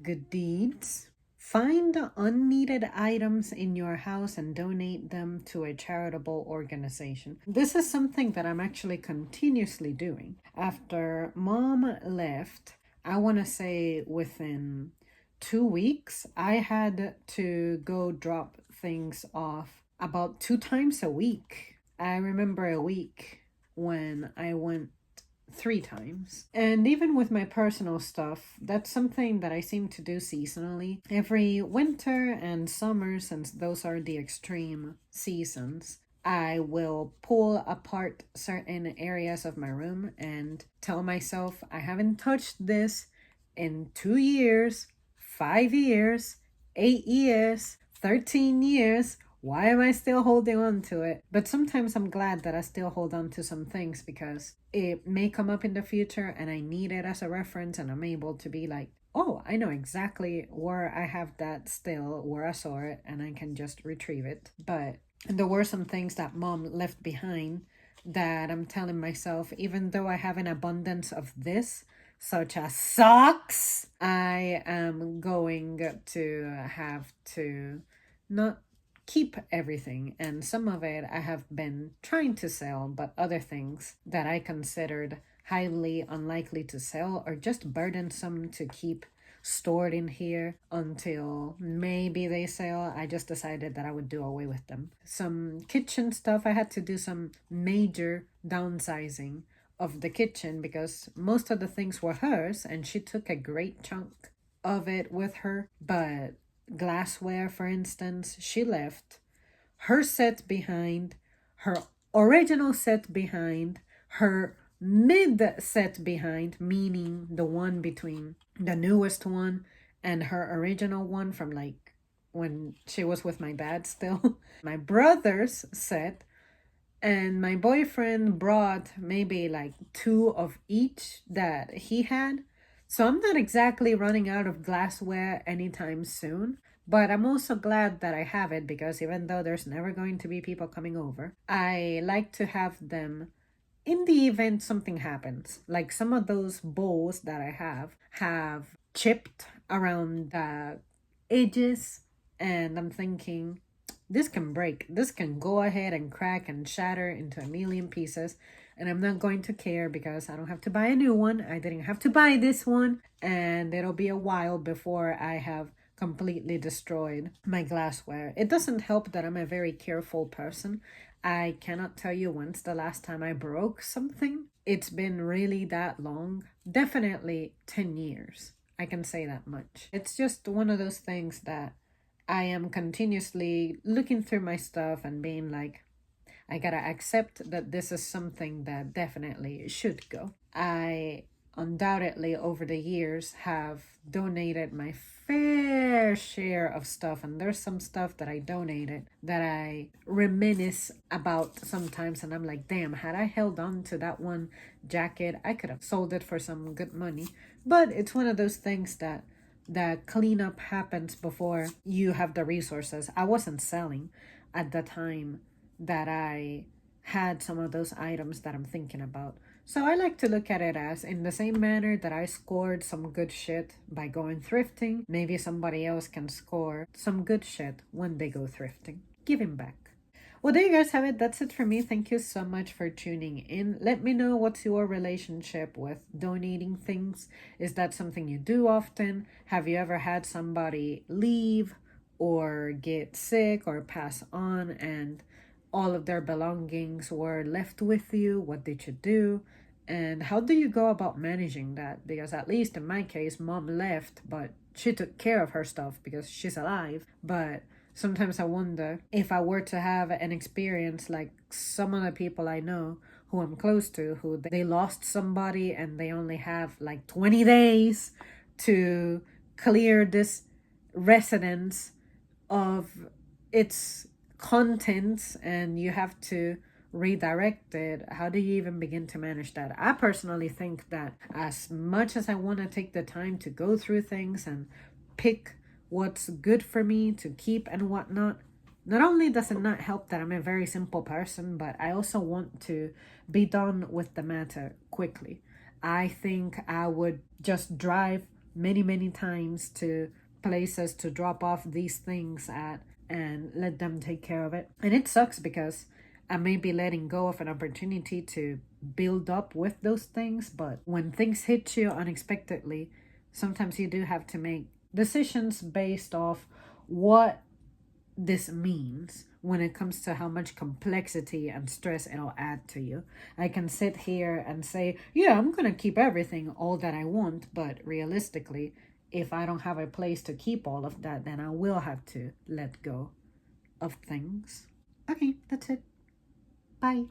good deeds. Find unneeded items in your house and donate them to a charitable organization. This is something that I'm actually continuously doing. After mom left, I want to say within 2 weeks, I had to go drop things off about 2 times a week. I remember a week when I went 3 times. And even with my personal stuff, that's something that I seem to do seasonally. Every winter and summer, since those are the extreme seasons, I will pull apart certain areas of my room and tell myself I haven't touched this in 2 years, 5 years, 8 years, 13 years. Why am I still holding on to it? But sometimes I'm glad that I still hold on to some things because it may come up in the future and I need it as a reference and I'm able to be like, oh, I know exactly where I have that still, where I saw it, and I can just retrieve it. But there were some things that mom left behind that I'm telling myself, even though I have an abundance of this, such as socks, I am going to have to not keep everything, and some of it I have been trying to sell, but other things that I considered highly unlikely to sell or just burdensome to keep stored in here until maybe they sell, I just decided that I would do away with them. Some kitchen stuff, I had to do some major downsizing of the kitchen because most of the things were hers and she took a great chunk of it with her. But glassware, for instance, she left her set behind, her original set behind, her mid set behind, meaning the one between the newest one and her original one from like when she was with my dad still. My brother's set, and my boyfriend brought maybe like 2 of each that he had. So I'm not exactly running out of glassware anytime soon, but I'm also glad that I have it because even though there's never going to be people coming over, I like to have them in the event something happens. Like some of those bowls that I have chipped around the edges, and I'm thinking this can break. This can go ahead and crack and shatter into a million pieces. And I'm not going to care because I don't have to buy a new one. I didn't have to buy this one. And it'll be a while before I have completely destroyed my glassware. It doesn't help that I'm a very careful person. I cannot tell you when's the last time I broke something. It's been really that long. Definitely 10 years. I can say that much. It's just one of those things that I am continuously looking through my stuff and being like, I gotta accept that this is something that definitely should go. I undoubtedly over the years have donated my fair share of stuff, and there's some stuff that I donated that I reminisce about sometimes, and I'm like, damn, had I held on to that one jacket, I could have sold it for some good money. But it's one of those things that cleanup happens before you have the resources. I wasn't selling at the time that I had some of those items that I'm thinking about. So I like to look at it as in the same manner that I scored some good shit by going thrifting, maybe somebody else can score some good shit when they go thrifting. Giving back. Well, there you guys have it. That's it for me. Thank you so much for tuning in. Let me know what's your relationship with donating things. Is that something you do often? Have you ever had somebody leave or get sick or pass on and all of their belongings were left with you? What did you do? And how do you go about managing that? Because at least in my case, mom left, but she took care of her stuff because she's alive. But sometimes I wonder if I were to have an experience like some of the people I know who I'm close to, who they lost somebody and they only have like 20 days to clear this residence of its contents and you have to redirect it. How do you even begin to manage that? I personally think that as much as I want to take the time to go through things and pick what's good for me to keep and whatnot, not only does it not help that I'm a very simple person, but I also want to be done with the matter quickly. I think I would just drive many, many times to places to drop off these things at and let them take care of it. And it sucks because I may be letting go of an opportunity to build up with those things, but when things hit you unexpectedly, sometimes you do have to make decisions based off what this means when it comes to how much complexity and stress it'll add to you. I can sit here and say, yeah, I'm going to keep everything all that I want, but realistically, if I don't have a place to keep all of that, then I will have to let go of things. Okay, that's it. Bye.